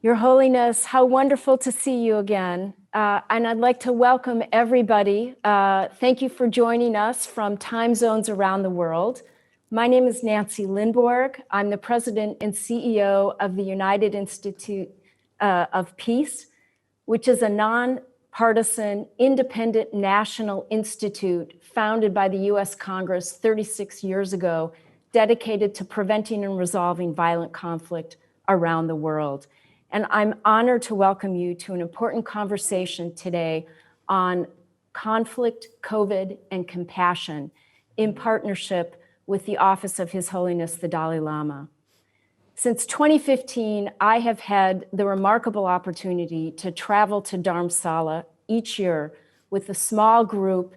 Your Holiness, how wonderful to see you again. And I'd like to welcome everybody. Thank you for joining us from time zones around the world. My name is Nancy Lindborg. I'm the president and CEO of the United Institute of Peace, which is a nonpartisan, independent national institute founded by the US Congress 36 years ago, dedicated to preventing and resolving violent conflict around the world. And I'm honored to welcome you to an important conversation today on conflict, COVID, and compassion in partnership with the Office of His Holiness the Dalai Lama. Since 2015, I have had the remarkable opportunity to travel to Dharamsala each year with a small group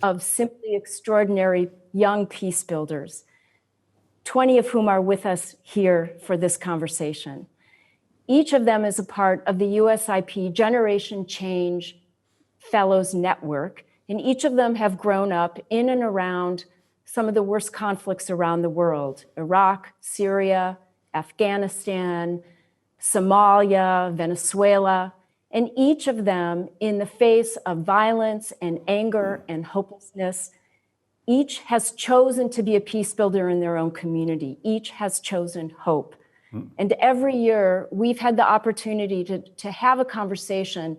of simply extraordinary young peace builders, 20 of whom are with us here for this conversation. Each of them is a part of the USIP Generation Change Fellows Network, and each of them have grown up in and around some of the worst conflicts around the world: Iraq, Syria, Afghanistan, Somalia, Venezuela, and each of them, in the face of violence and anger and hopelessness, each has chosen to be a peace builder in their own community. Each has chosen hope. And every year, we've had the opportunity to have a conversation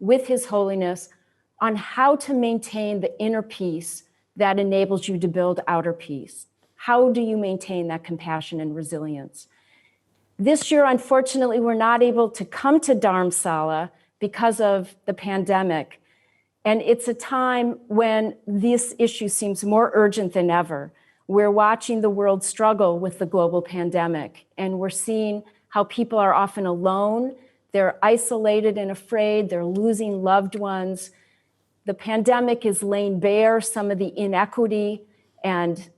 with His Holiness on how to maintain the inner peace that enables you to build outer peace. How do you maintain that compassion and resilience? This year, unfortunately, we're not able to come to Dharamsala because of the pandemic. And it's a time when this issue seems more urgent than ever. We're watching the world struggle with the global pandemic, and we're seeing how people are often alone, they're isolated and afraid, they're losing loved ones. The pandemic is laying bare some of the inequity and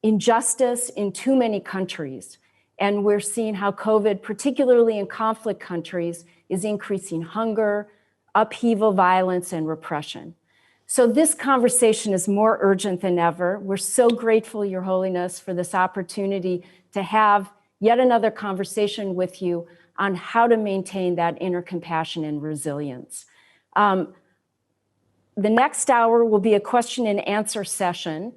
injustice in too many countries. And we're seeing how COVID, particularly in conflict countries, is increasing hunger, upheaval, violence, and repression. So this conversation is more urgent than ever. We're so grateful, Your Holiness, for this opportunity to have yet another conversation with you on how to maintain that inner compassion and resilience. The next hour will be a question and answer session.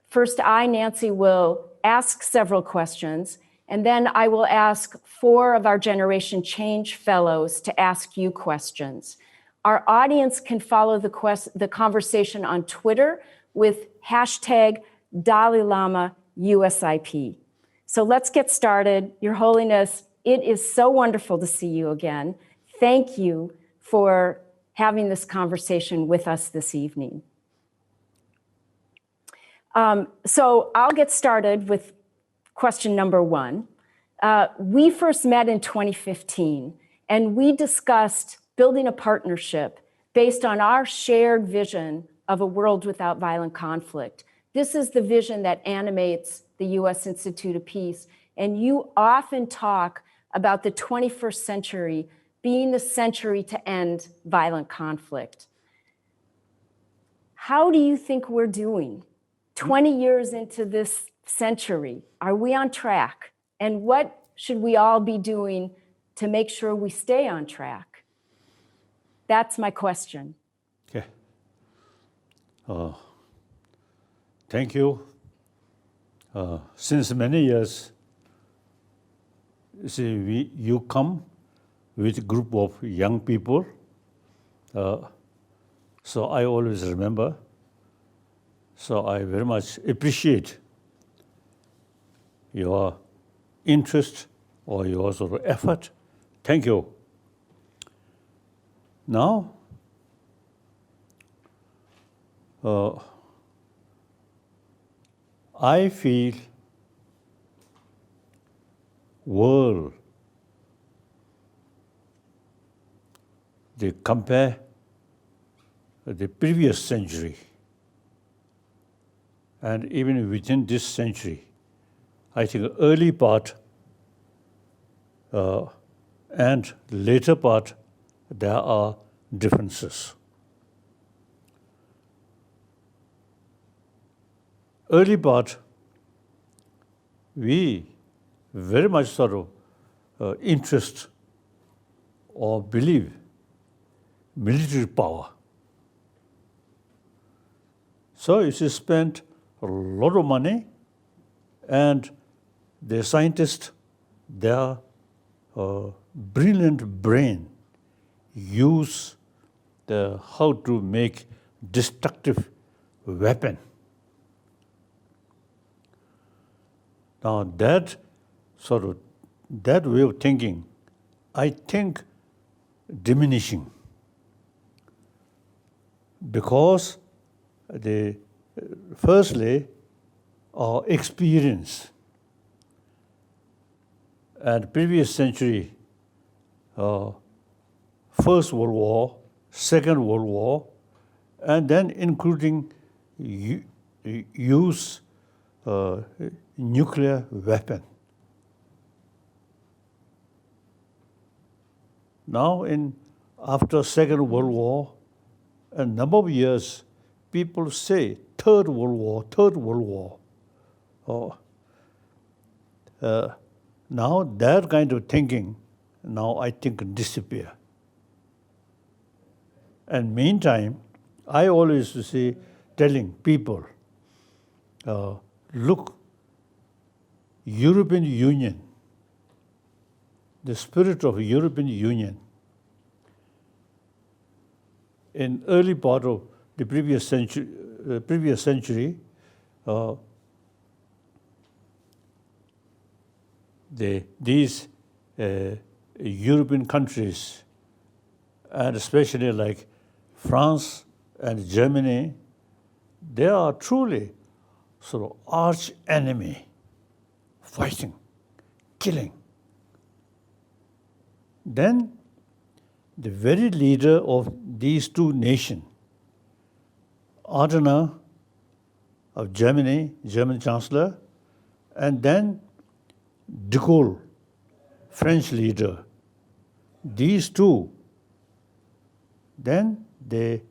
First, I, Nancy, will ask several questions, and then I will ask 4 of our Generation Change Fellows to ask you questions. Our audience can follow the conversation on Twitter with hashtag Dalai Lama USIP. So let's get started. Your Holiness, it is so wonderful to see you again. Thank you for having this conversation with us this evening. So I'll get started with question number 1. We first met in 2015, and we discussed building a partnership based on our shared vision of a world without violent conflict. This is the vision that animates the U.S. Institute of Peace, and you often talk about the 21st century being the century to end violent conflict. How do you think we're doing 20 years into this century? Are we on track? And what should we all be doing to make sure we stay on track? That's my question. Okay. Thank you. Since many years, you come with a group of young people. So I always remember. So I very much appreciate your interest or your sort of effort. Thank you. Now, I feel world, they compare the previous century and even within this century, I think early part and later part, there are differences. Early part, we very much sort of interest or believe military power. So if you spend a lot of money and the scientists, their brilliant brain use how to make destructive weapon. Now that way of thinking, I think diminishing, because firstly, our experience and previous century, First World War, Second World War, and then including use nuclear weapon. Now, after Second World War, a number of years, people say Third World War. Now that kind of thinking, now I think disappear. And meantime, I always say, telling people, look, European Union, the spirit of European Union, in early part of the previous century, these European countries, and especially like France and Germany, they are truly sort of arch enemy, fighting, killing. Then the very leader of these two nations, Adenauer of Germany, German Chancellor, and then de Gaulle, French leader, these two, then they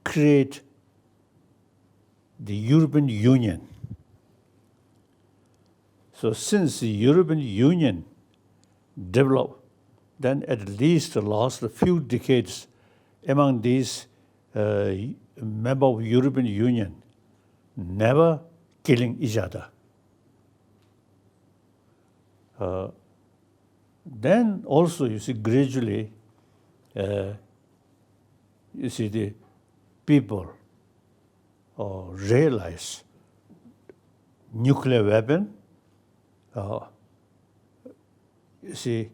create the European Union. So since the European Union developed, then at least the last few decades among these members of European Union, never killing each other. Then also, you see, gradually, you see, the people realize nuclear weapon, you see,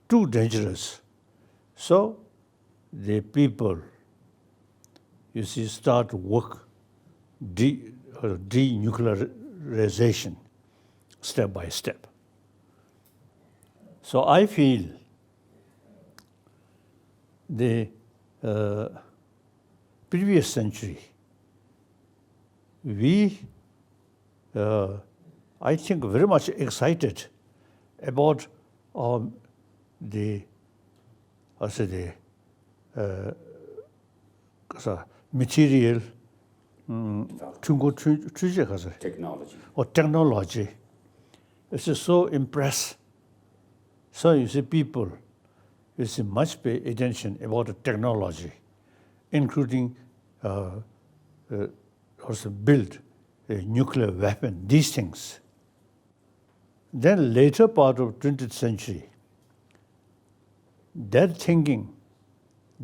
too dangerous. So the people, you see, start work denuclearization step by step. So I feel the previous century, we, I think, very much excited about the material technology. It's just so impressed. So you see, people, you see, much pay attention about the technology, including also build a nuclear weapon, these things. Then later part of 20th century, that thinking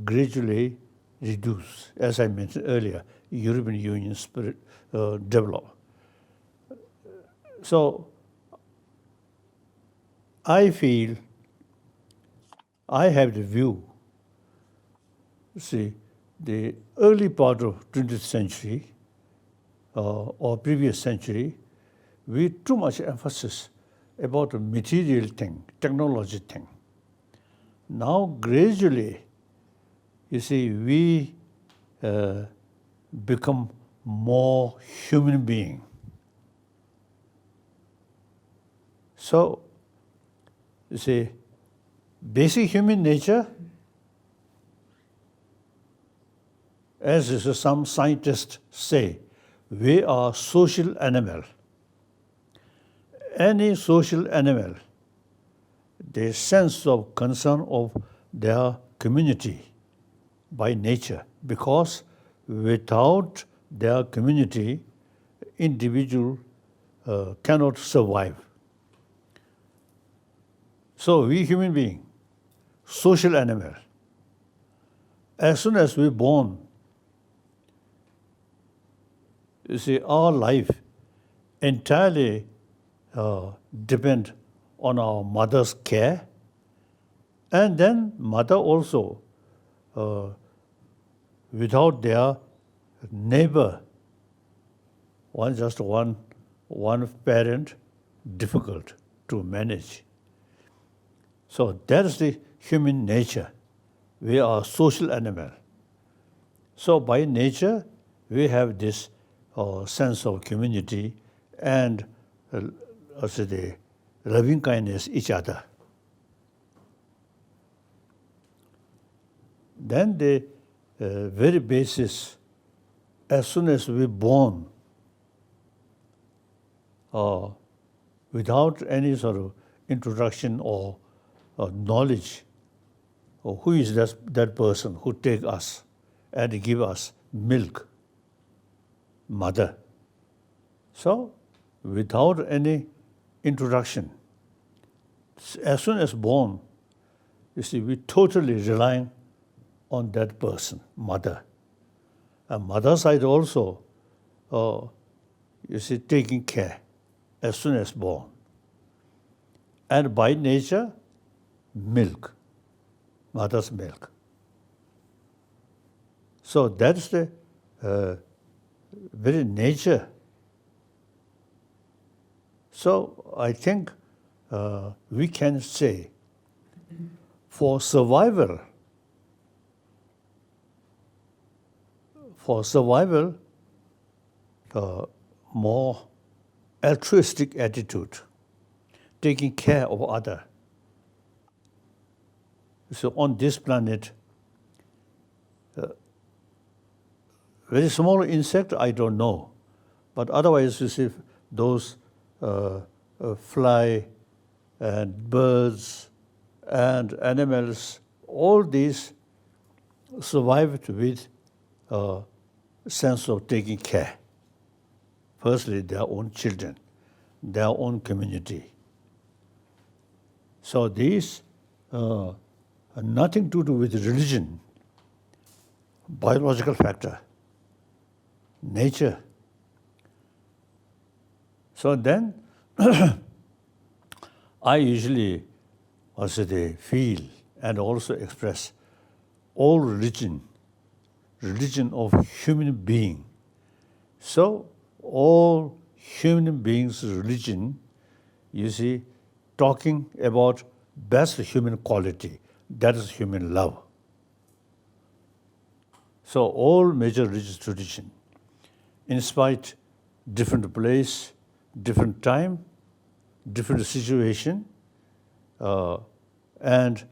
gradually reduced. As I mentioned earlier, European Union spirit developed. So I feel, I have the view, see, the early part of 20th century or previous century, we too much emphasis about the material thing, technology thing. Now gradually, you see, we become more human being. So, you see, basic human nature, as some scientists say, we are social animal. Any social animal, the sense of concern of their community by nature, because without their community, individual cannot survive. So we human being, social animal. As soon as we're born, you see, our life entirely depend on our mother's care, and then mother also, without their neighbor, one parent, difficult to manage. So that is the human nature. We are a social animal. So by nature, we have this sense of community and also the loving kindness each other. Then the very basis, as soon as we're born, without any sort of introduction or knowledge, or who is that person who take us and give us milk, mother. So without any introduction, as soon as born, you see, we totally relying on that person, mother. And mother side also, you see, taking care as soon as born. And by nature, milk, mother's milk. So that's the very nature. So I think we can say, for survival, more altruistic attitude, taking care of other. So on this planet, very small insect, I don't know, but otherwise, you see, those fly and birds and animals, all these survived with sense of taking care. Firstly, their own children, their own community. So these nothing to do with religion, biological factor, nature. So then, I usually also feel and also express all religion of human being. So all human beings' religion, you see, talking about best human quality, that is human love. So all major religious tradition, in spite different place, different time, different situation, and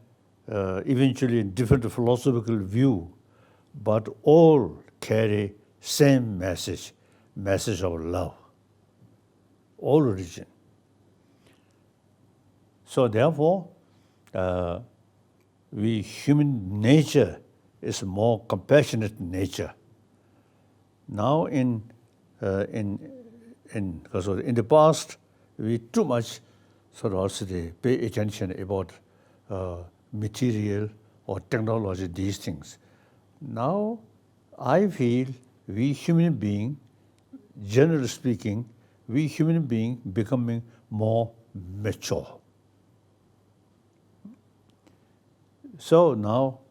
eventually different philosophical view, but all carry same message of love. All religion. So therefore, we human nature is more compassionate nature. Now in the past, we too much sort of also pay attention about material or technology, these things. Now, I feel we human being, generally speaking, we human being becoming more mature. So now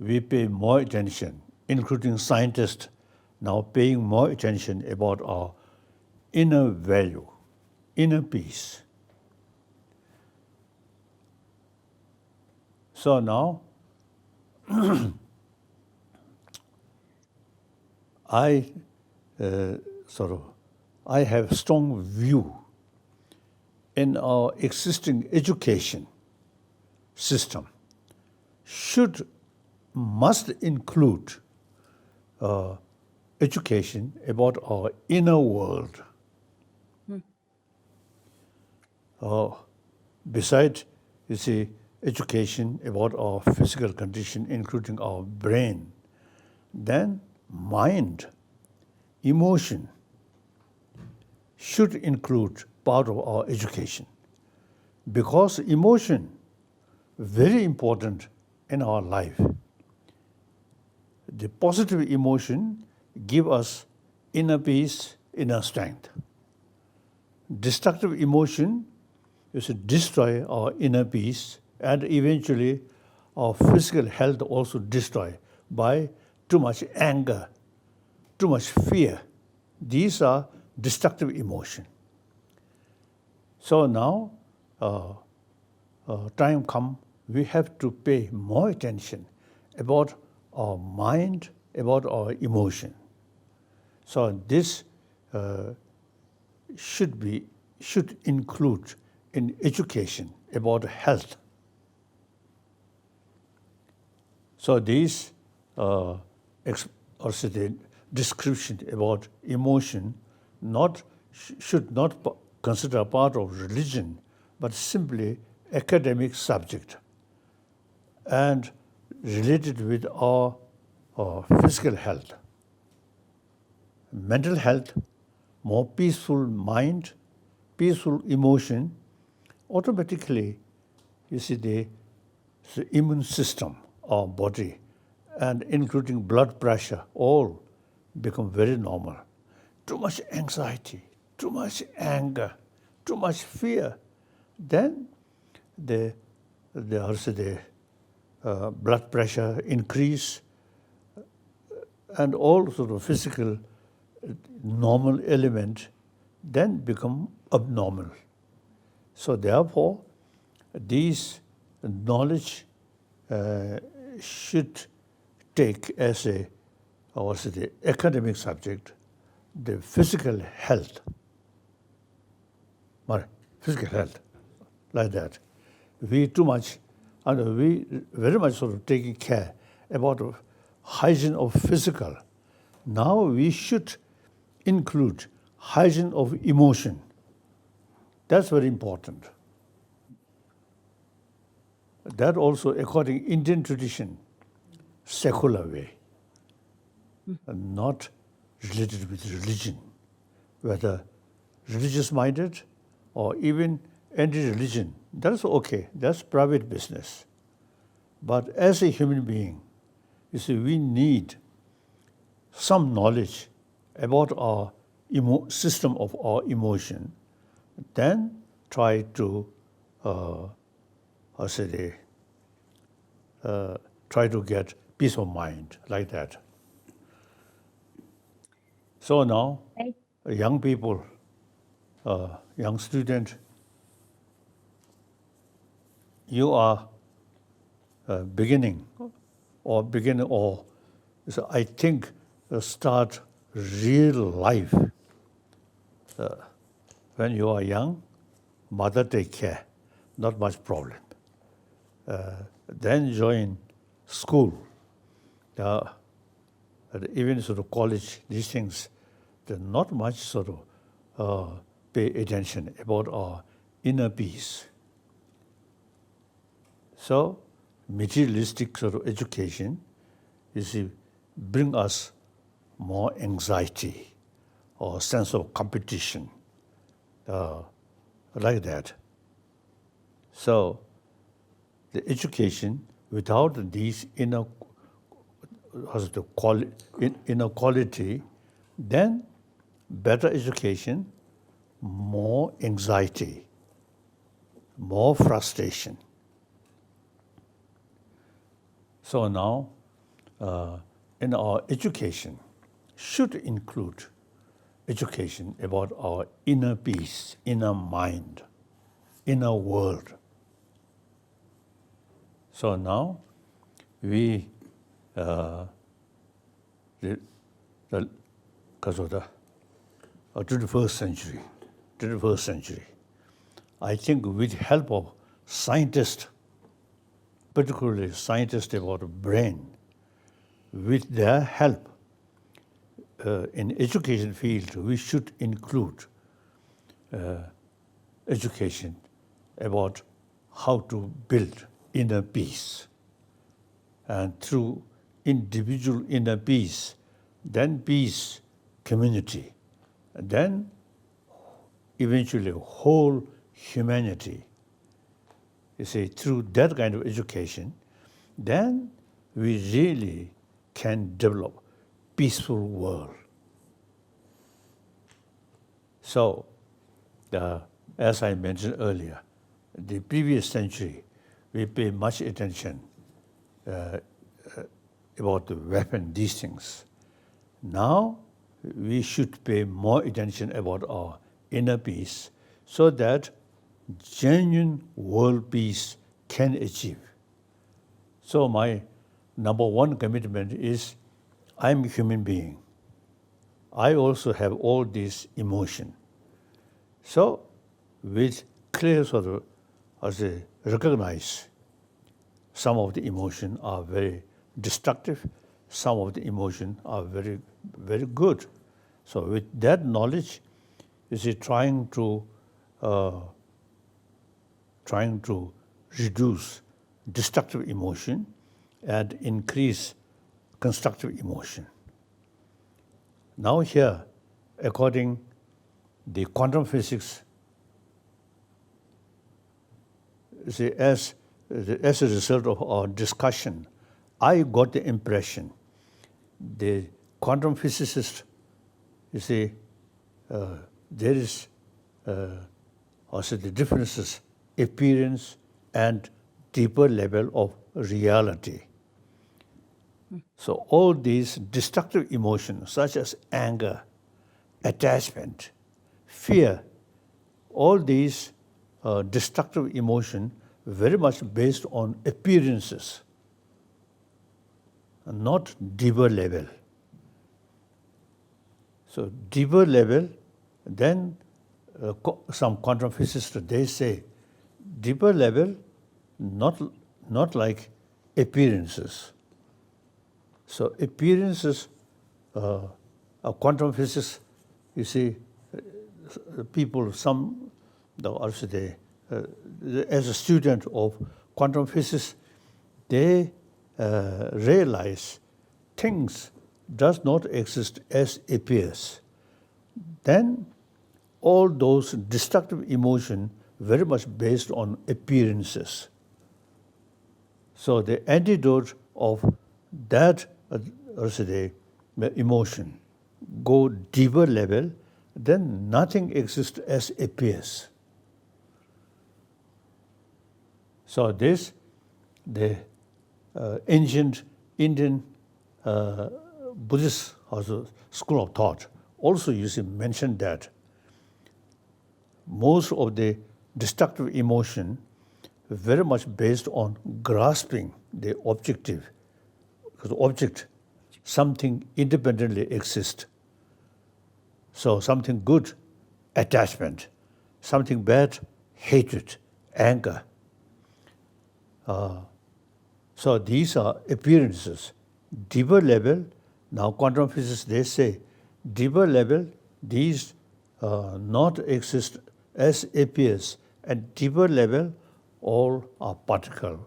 we pay more attention, including scientists now paying more attention about our inner value, inner peace. So now, I have strong view in our existing education system must include education about our inner world. Besides, you see, education about our physical condition, including our brain, then mind, emotion should include part of our education. Because emotion, very important in our life. The positive emotion give us inner peace, inner strength. Destructive emotion is to destroy our inner peace and eventually our physical health also destroy by too much anger, too much fear. These are destructive emotion. So now, time come, we have to pay more attention about our mind, about our emotion. So this should include in education about health. So these description about emotion should not consider a part of religion, but simply academic subject and related with our physical health. Mental health, more peaceful mind, peaceful emotion, automatically, you see, the immune system, our body, and including blood pressure, all become very normal. Too much anxiety, too much anger, too much fear, then the blood pressure increase, and all sort of physical normal element then become abnormal. So therefore, these knowledge should take as a academic subject the physical health, like that. We too much, and we very much sort of taking care about hygiene of physical. Now we should include hygiene of emotion. That's very important. That also, according to Indian tradition, secular way, and not related with religion, whether religious-minded or even any religion. That's okay. That's private business. But as a human being, you see, we need some knowledge about our system of our emotion, then try to try to get peace of mind, like that. So now, young people, young student, you are beginning, so I think start real life. When you are young, mother take care, not much problem. Then join school, even sort of college, these things, there's not much sort of pay attention about our inner peace. So materialistic sort of education, you see, bring us more anxiety or sense of competition, like that. So the education without these inner quality, then better education, more anxiety, more frustration. So now, in our education, should include education about our inner peace, inner mind, inner world. So now, we, because of the 21st century, I think with help of scientists, particularly scientists about the brain, with their help, in education field, we should include education about how to build inner peace. And through individual inner peace, then peace, community, and then eventually whole humanity. You see, through that kind of education, then we really can develop peaceful world. So, as I mentioned earlier, the previous century, we pay much attention about the weapon, these things. Now, we should pay more attention about our inner peace so that genuine world peace can achieve. So my number one commitment is I'm a human being. I also have all these emotion. So with clear sort of as a recognize some of the emotion are very destructive, some of the emotion are very, very good. So with that knowledge, you see, trying to reduce destructive emotion and increase constructive emotion. Now here, according the quantum physics, see, as a result of our discussion, I got the impression the quantum physicists, you see, there is also the differences, appearance and deeper level of reality. So all these destructive emotions such as anger, attachment, fear, all these destructive emotions very much based on appearances, not deeper level. So deeper level, then some quantum physicists, they say deeper level, not like appearances. So appearances, quantum physics, you see, people, some, also they, as a student of quantum physics, they realize things does not exist as appears. Then all those destructive emotion very much based on appearances. So the antidote of that emotion go deeper level, then nothing exists as appears. So this, the ancient Indian Buddhist also school of thought also mentioned that most of the destructive emotion very much based on grasping the objective, because the object, something independently exists. So something good, attachment, something bad, hatred, anger. So these are appearances. Deeper level, now quantum physics, they say, deeper level, these not exist as appears. At deeper level, all are particle.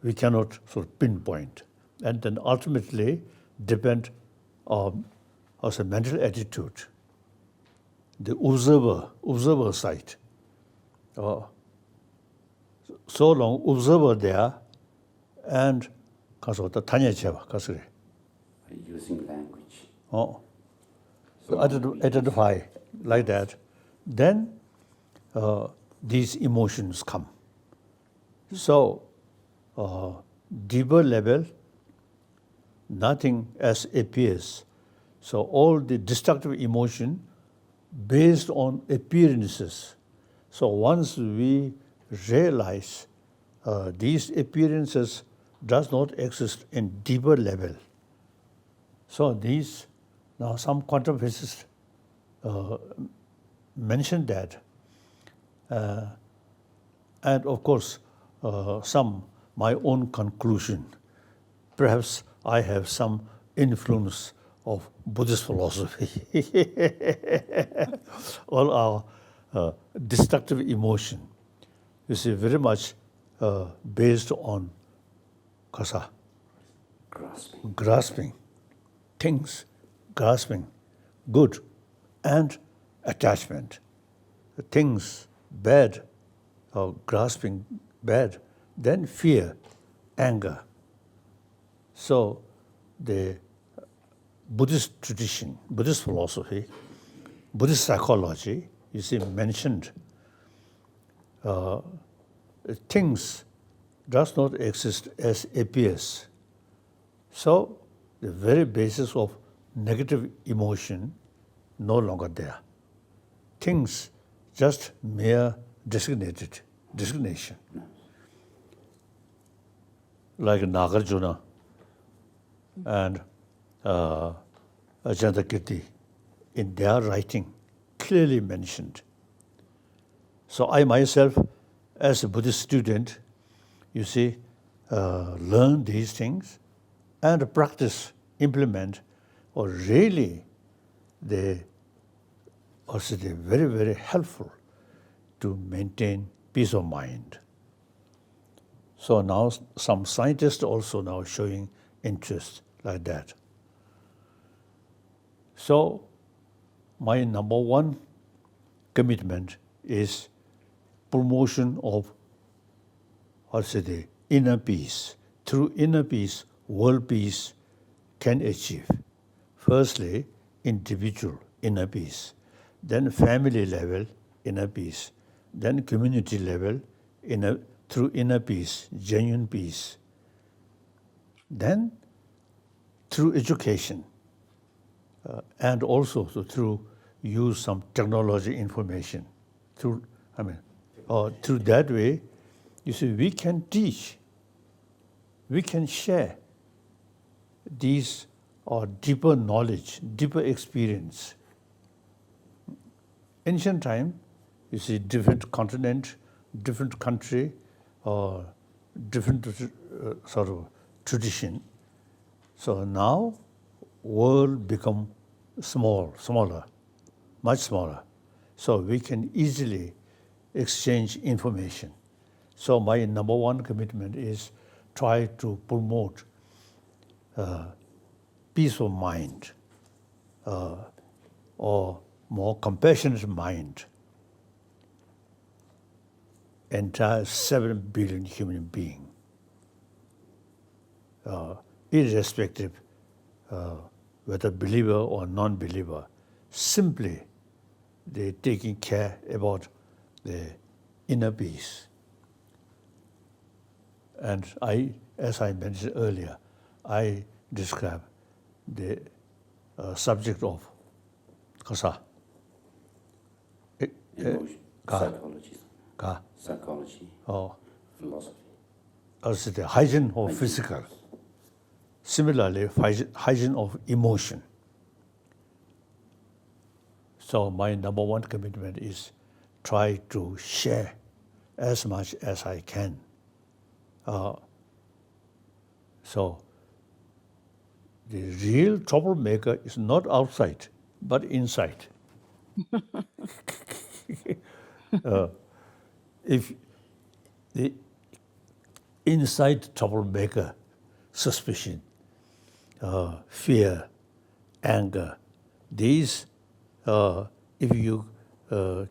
We cannot sort of pinpoint. And then ultimately depend on also mental attitude, the observer side. So long observer there, and using language. So identify like that, then these emotions come. So deeper level, nothing as appears. So all the destructive emotion based on appearances. So once we realize these appearances does not exist in deeper level. So these, now some quantum physicists mentioned that. And of course, some my own conclusion. Perhaps I have some influence of Buddhist philosophy. All our destructive emotion, you see, very much based on kasa, grasping things, grasping good and attachment. Things bad, or grasping bad, then fear, anger. So the Buddhist tradition, Buddhist philosophy, Buddhist psychology, you see, mentioned things does not exist as appears. So the very basis of negative emotion no longer there. Things just mere designation. Like Nagarjuna and Ajanta Kirti in their writing clearly mentioned. So I myself, as a Buddhist student, you see, learn these things and practice, implement, or really they also they're very, very helpful to maintain peace of mind. So now some scientists also now showing interest like that. So my number one commitment is promotion of the inner peace. Through inner peace, world peace can achieve. Firstly, individual inner peace, then family level inner peace, then community level through inner peace, genuine peace. Then through education, and also through use some technology information. Through that way, you see, we can teach, we can share these deeper knowledge, deeper experience. Ancient time, you see, different continent, different country, or different sort of tradition. So now, world become smaller, much smaller. So we can easily exchange information. So my number one commitment is try to promote peace of mind, or more compassionate mind. Entire 7 billion human beings, irrespective whether believer or non-believer, simply they're taking care about the inner peace. And as I mentioned earlier, I describe the subject of kasa. Emotion, psychology. Psychology, philosophy. As the hygiene of physical. Similarly, hygiene of emotion. So my number one commitment is try to share as much as I can. So the real troublemaker is not outside, but inside. If the inside troublemaker, suspicion, fear, anger, these, if you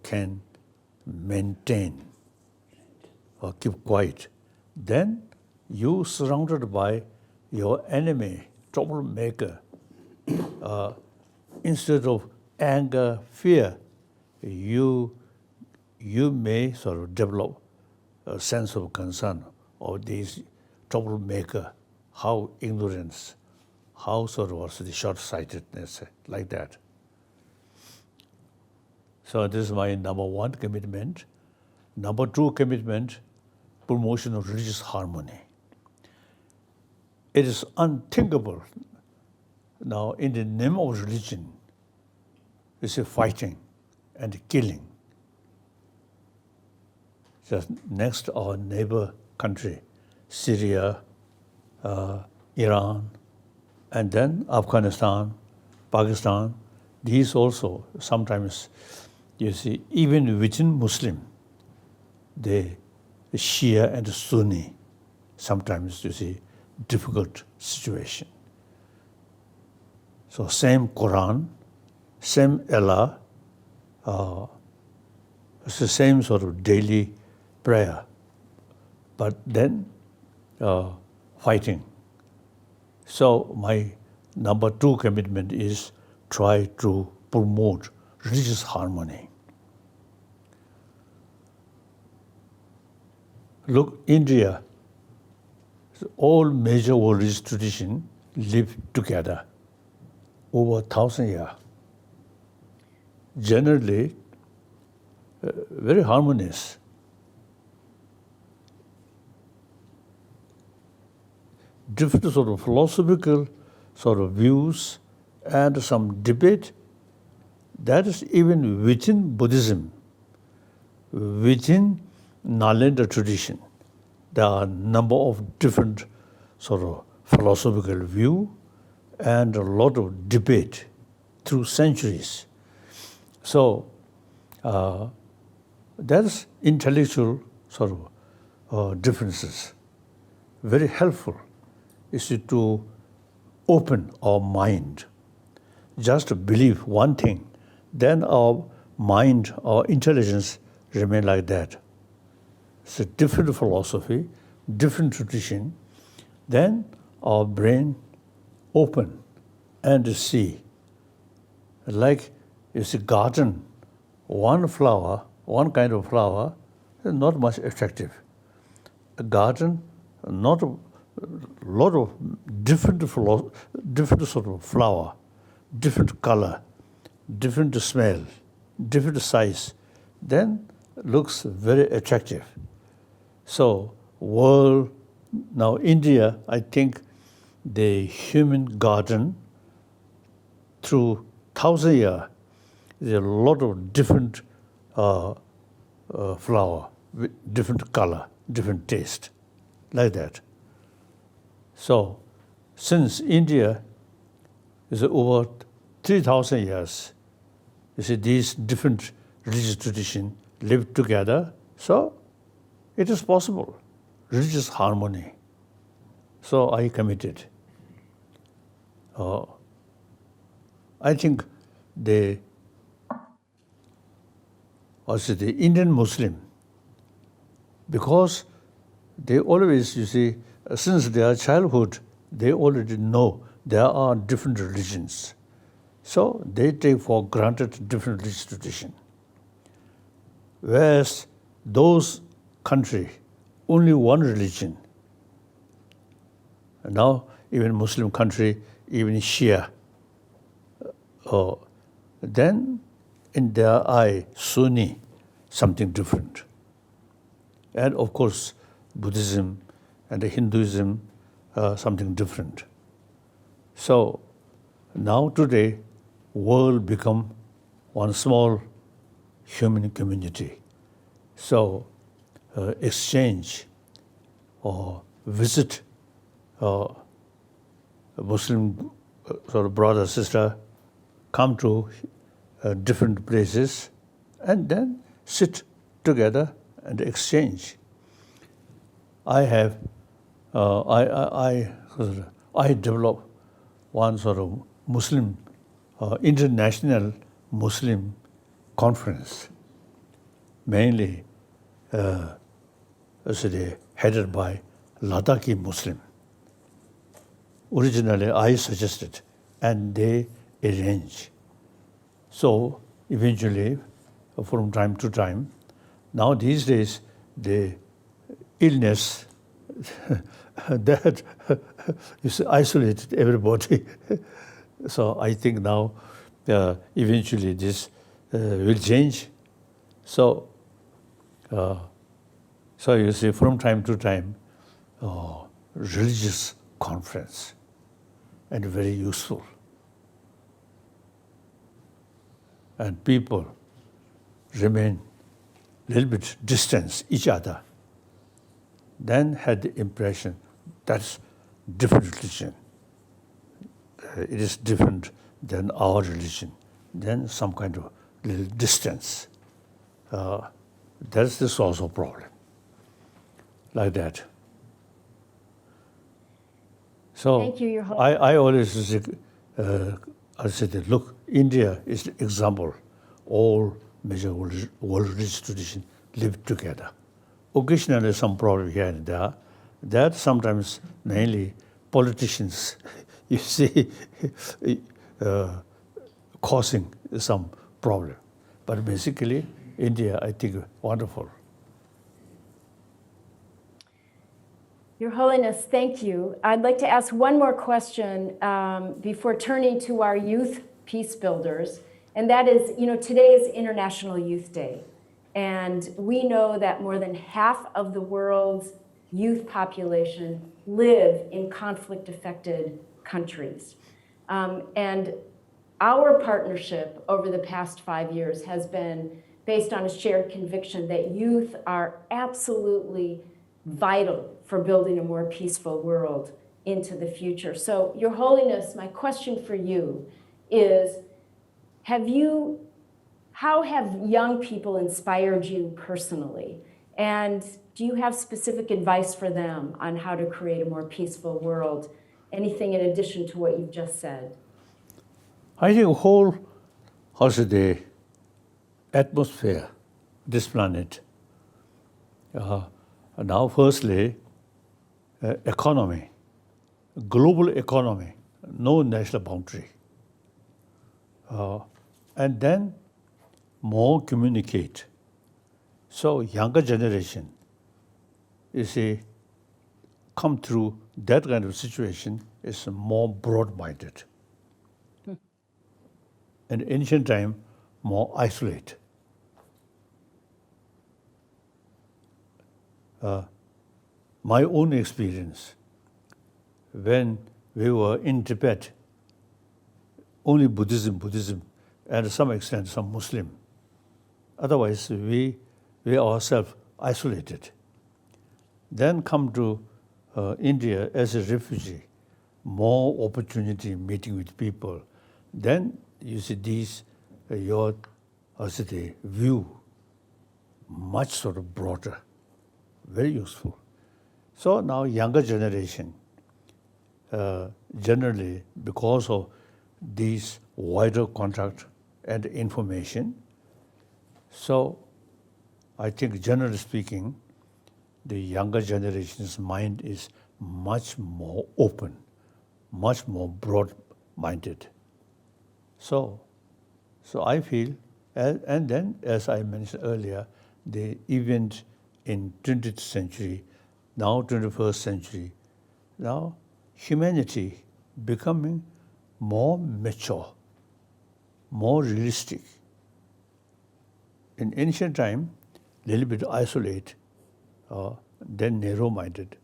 can maintain or keep quiet, then you surrounded by your enemy, troublemaker. Instead of anger, fear, you may sort of develop a sense of concern of these troublemaker, how ignorance, how sort of also the short-sightedness, like that. So this is my number one commitment. Number two commitment, promotion of religious harmony. It is unthinkable now in the name of religion, it's a fighting and killing. Just next our neighbor country, Syria, Iran, And then Afghanistan, Pakistan, these also sometimes, you see, even within Muslim, the Shia and Sunni, sometimes you see difficult situation. So same Quran, same Allah, it's the same sort of daily prayer, but then fighting. So my number 2 commitment is try to promote religious harmony. Look, India, all major religious traditions live together over 1,000 years. Generally, very harmonious. Different sort of philosophical sort of views and some debate. That is even within Buddhism, within Nalanda tradition. There are a number of different sort of philosophical view and a lot of debate through centuries. So that's intellectual sort of differences. Very helpful is to open our mind. Just to believe one thing, then our mind, our intelligence remain like that. It's a different philosophy, different tradition. Then our brain open and see. Like it's a garden, one flower, one kind of flower is not much attractive. A garden, not a lot of different sort of flower, different color, different smell, different size, then looks very attractive. So world, now India, I think the human garden through 1,000 years, there's a lot of different flower, with different color, different taste, like that. So since India is over 3,000 years, you see these different religious traditions live together, so it is possible, religious harmony. So I committed. I think the Indian Muslim, because they always, you see, since their childhood, they already know there are different religions. So they take for granted different religious tradition. Whereas those countries, only one religion. And now even Muslim country, even Shia, then in their eye, Sunni, something different. And of course, Buddhism and Hinduism, something different. So now today, world become one small human community. So exchange or visit Muslim sort of brother, sister, come to different places and then sit together and exchange. I have, I developed one sort of Muslim, international Muslim conference, mainly headed by Ladakhi Muslim. Originally, I suggested, and they arranged. So eventually, from time to time, now these days, the illness that is isolated everybody. So I think now, eventually this will change. So, so you see, from time to time, religious conference, and very useful. And people remain a little bit distance each other, then had the impression that's different religion. it is different than our religion, then some kind of little distance. That's the source of problem, like that. So Thank you, Your Holiness. I always say, I said, that, look, India is the example. All major world religious traditions live together. Occasionally, some problem here and there. That sometimes mainly politicians, you see, causing some problem. But basically, India, I think, wonderful. Your Holiness, thank you. I'd like to ask one more question before turning to our youth peace builders. And that is, today is International Youth Day. And we know that more than half of the world's youth population live in conflict-affected countries. And our partnership over the past 5 years has been based on a shared conviction that youth are absolutely vital for building a more peaceful world into the future. So, Your Holiness, my question for you is, how have young people inspired you personally? And do you have specific advice for them on how to create a more peaceful world? Anything in addition to what you've just said? I think whole, the atmosphere, this planet, now firstly, economy, global economy, no national boundary. And then more communicate. So younger generation, you see, come through that kind of situation is more broad-minded. In ancient time, more isolate. My own experience, when we were in Tibet, only Buddhism, and to some extent some Muslim. Otherwise, we ourselves isolated. Then come to India as a refugee, more opportunity meeting with people. Then you see these, your view, much sort of broader, very useful. So now younger generation, generally because of these wider contact and information, so I think generally speaking, the younger generation's mind is much more open, much more broad-minded. So I feel, and then as I mentioned earlier, the event in 20th century, now 21st century, now humanity becoming more mature, more realistic. In ancient time, a little bit isolate, then narrow-minded.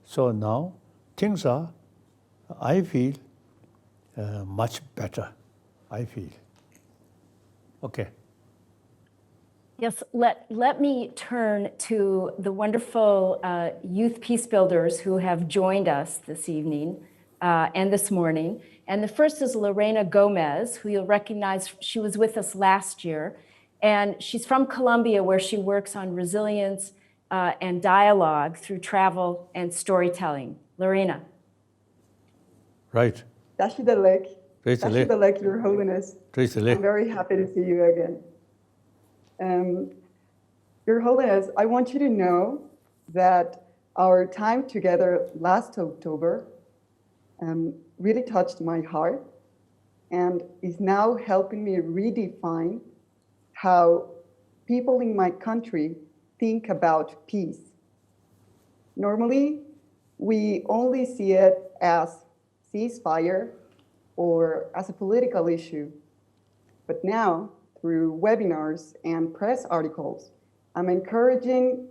So now things are, I feel, much better, I feel. Okay. Yes, let me turn to the wonderful youth peace builders who have joined us this evening and this morning. And the first is Lorena Gomez, who you'll recognize, she was with us last year. And she's from Colombia, where she works on resilience and dialogue through travel and storytelling. Lorena. Right. Tashidalek, Your Holiness. I'm very happy to see you again. Your Holiness, I want you to know that our time together last October really touched my heart and is now helping me redefine how people in my country think about peace. Normally, we only see it as ceasefire or as a political issue. But now, through webinars and press articles, I'm encouraging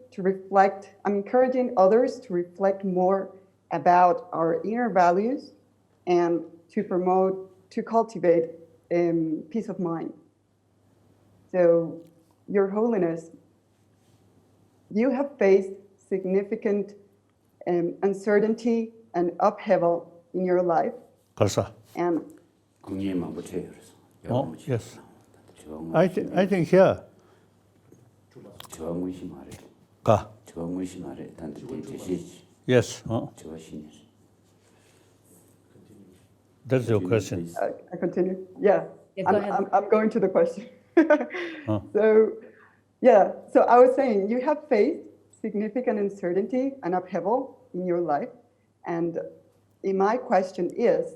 others to reflect more about our inner values and to cultivate peace of mind. So, Your Holiness, you have faced significant uncertainty and upheaval in your life, 가서. And 국리에만 붙여요. Oh, yes. I think here. 저무시 말해. 가. 저무시 말해. 단지 제시지. Yes. 저신이. That's your question. I continue. Yeah, Yeah, go ahead. I'm going to the question. So I was saying you have faced significant uncertainty and upheaval in your life. And my question is,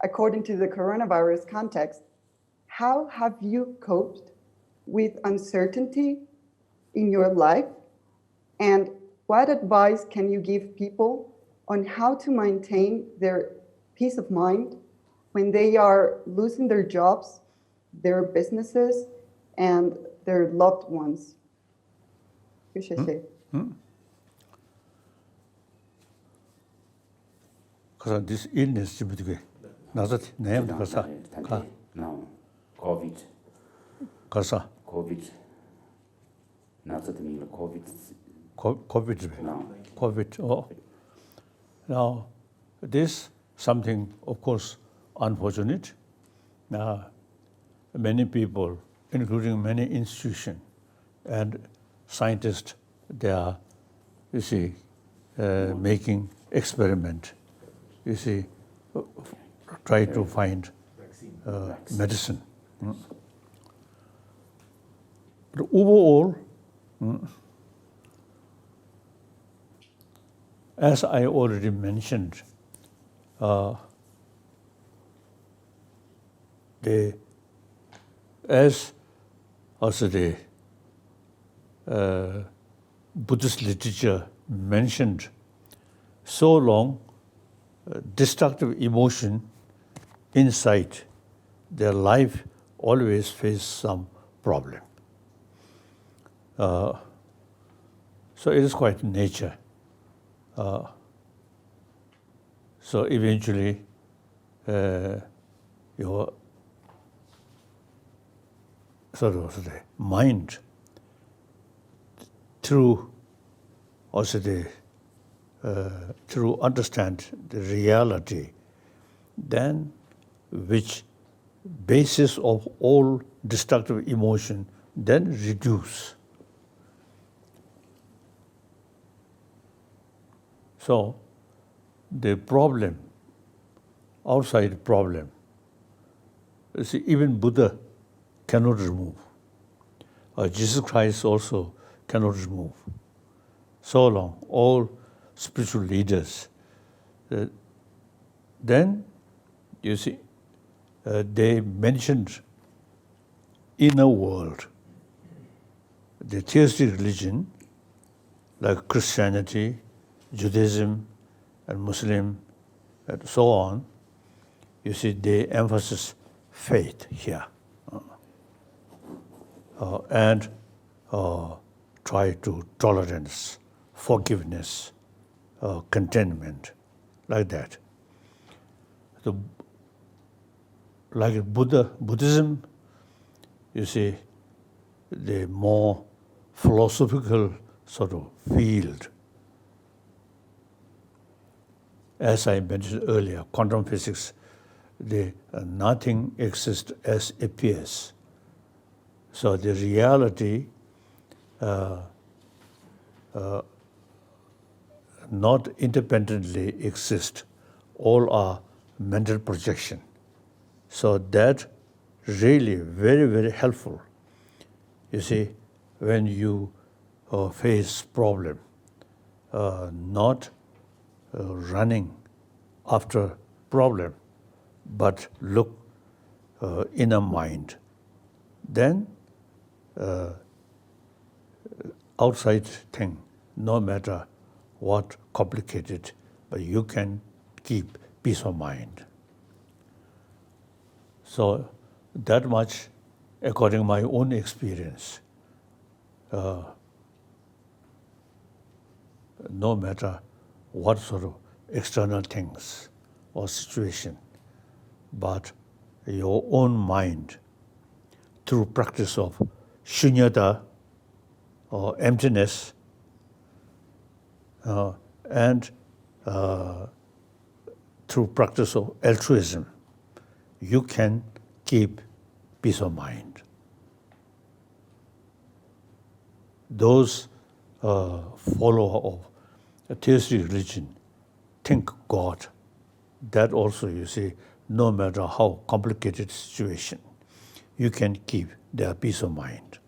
according to the coronavirus context, how have you coped with uncertainty in your life? And what advice can you give people on how to maintain their peace of mind when they are losing their jobs, their businesses, and their loved ones? You should say. 그래서 this illness 좀 어떻게 나서 내면 가서 가 No. COVID. 가서 COVID. 나서 되면 COVID. COVID. No. COVID. Oh. Now, this something of course unfortunate. Now, many people, including many institutions and scientists, they are, you see, making experiment. You see, try to find medicine. But overall, as I already mentioned, as also the Buddhist literature mentioned, so long destructive emotion inside their life always face some problem. So it is quite nature. So eventually, your sort of the mind, through also the through understand the reality, then which basis of all destructive emotion then reduce. So the problem, outside problem, you see, even Buddha cannot remove. Jesus Christ also cannot remove. So long, all spiritual leaders, then you see, they mentioned inner world. The theistic religion, like Christianity, Judaism, and Muslim, and so on, you see, they emphasize faith here. And try to tolerance, forgiveness, contentment, like that. So, like Buddhism, you see, the more philosophical sort of field. As I mentioned earlier, quantum physics, nothing exists as appears. So the reality not independently exist. All are mental projection. So that really very, very helpful. You see, when you face problem, not running after problem, but look inner mind. Then outside thing, no matter what complicated, but you can keep peace of mind. So that much, according to my own experience, no matter what sort of external things or situation, but your own mind, through practice of shunyata or emptiness, through practice of altruism, you can keep peace of mind. Those follower of a theistic religion think God. That also, you see, no matter how complicated situation, you can keep their peace of mind.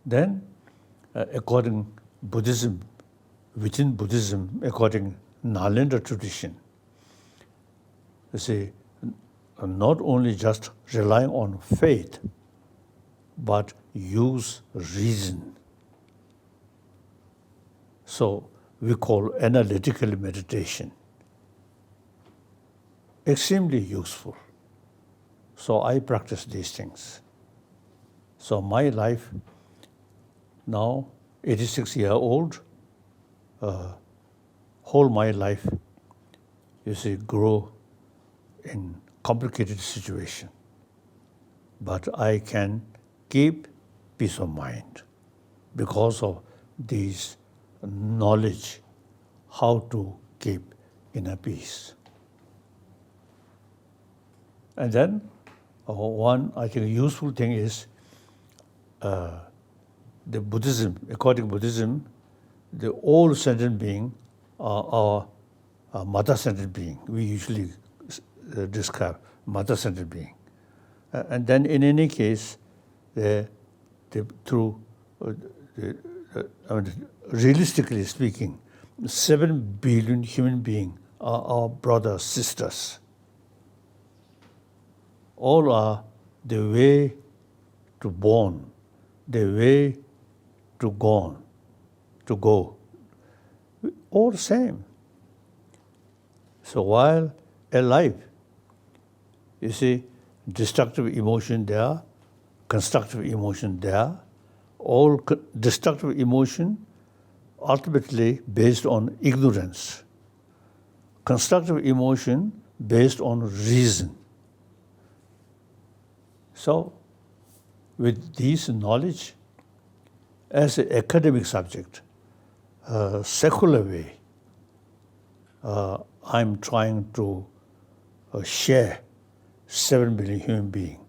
Then, according Buddhism, within Buddhism, according Nalanda tradition, you see, not only just relying on faith, but use reason. So we call analytical meditation. Extremely useful. So I practice these things. So my life, now 86-year-old, whole my life, you see, grow in complicated situation. But I can keep peace of mind because of these knowledge how to keep inner peace. And then one, I think, useful thing is the Buddhism. According to Buddhism, the all sentient being are mother sentient being. We usually describe mother sentient being. And then in any case, realistically speaking, 7 billion human beings are our brothers, sisters. All are the way to born, the way to go, all the same. So while alive, you see, destructive emotion there, constructive emotion there, all destructive emotion ultimately based on ignorance, constructive emotion based on reason. So with this knowledge, as an academic subject, secular way, I'm trying to share 7 billion human beings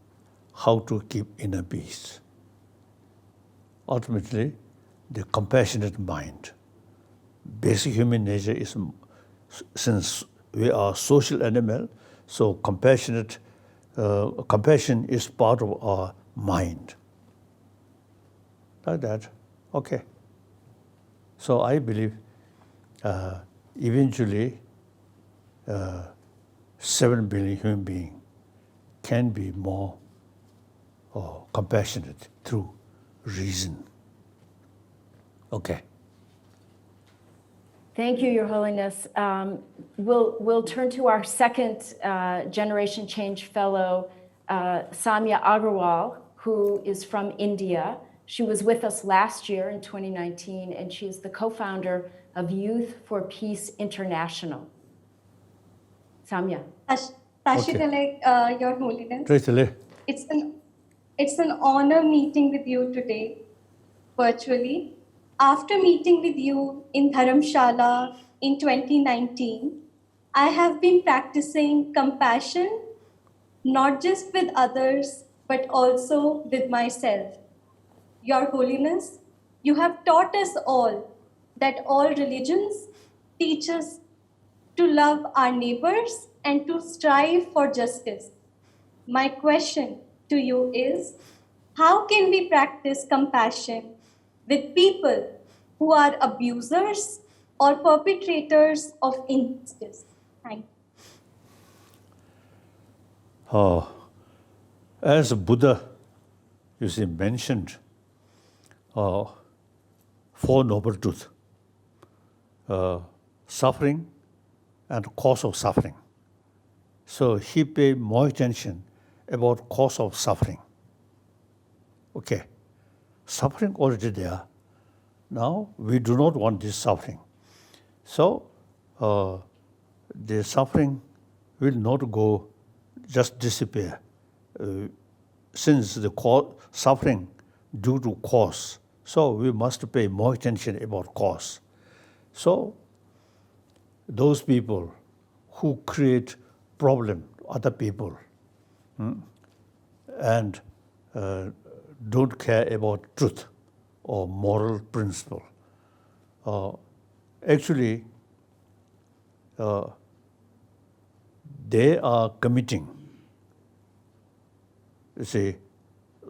how to keep inner peace. Ultimately, the compassionate mind. Basic human nature is, since we are social animal, so compassion is part of our mind. Like that, okay. So I believe eventually 7 billion human beings can be more compassionate through reason. Okay. Thank you, Your Holiness. We'll turn to our second Generation Change Fellow, Samya Agarwal, who is from India. She was with us last year in 2019, and she is the co-founder of Youth for Peace International. Samya. Tashitale, Your Holiness. Tashitale. It's an honor meeting with you today, virtually. After meeting with you in Dharamsala in 2019, I have been practicing compassion, not just with others, but also with myself. Your Holiness, you have taught us all that all religions teach us to love our neighbors and to strive for justice. My question to you is, how can we practice compassion with people who are abusers or perpetrators of injustice? Thank you. As Buddha, you see, mentioned 4 noble truths, suffering and cause of suffering. So he paid more attention about cause of suffering. Okay, suffering already there. Now we do not want this suffering. So the suffering will not go, just disappear. Since the suffering due to cause, so we must pay more attention about cause. So those people who create problem to other people and don't care about truth or moral principle. Actually, they are committing,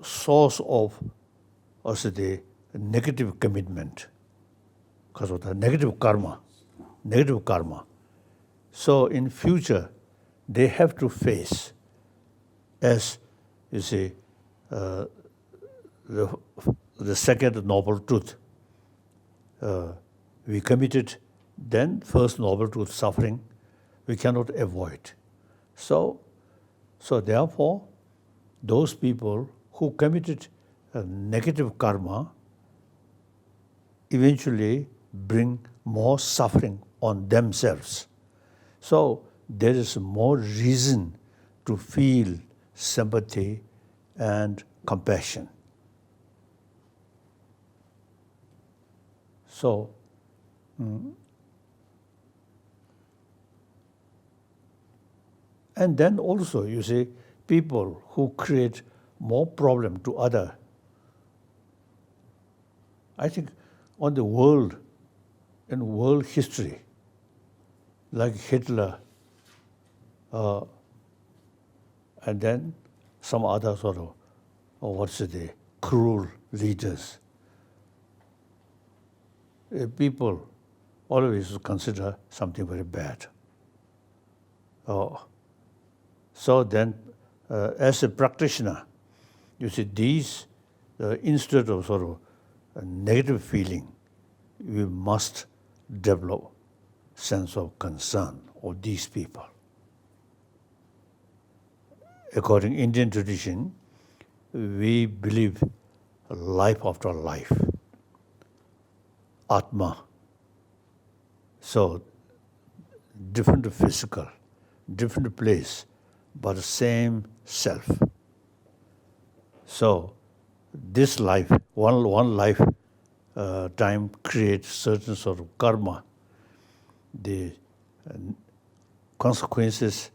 source of the negative commitment because of the negative karma. So in future, they have to face, as you see, the second noble truth. We committed, then first noble truth, suffering, we cannot avoid. So therefore, those people who committed negative karma eventually bring more suffering on themselves. So there is more reason to feel sympathy and compassion. So, and then also, you see, people who create more problem to other. I think on the world, in world history, like Hitler, and then some other sort of, cruel leaders. People always consider something very bad. So then, as a practitioner, you see these, instead of sort of a negative feeling, we must develop sense of concern of these people. According to Indian tradition, we believe life after life, Atma. So, different physical, different place, but the same self. So, this life, one life time creates certain sort of karma. The consequences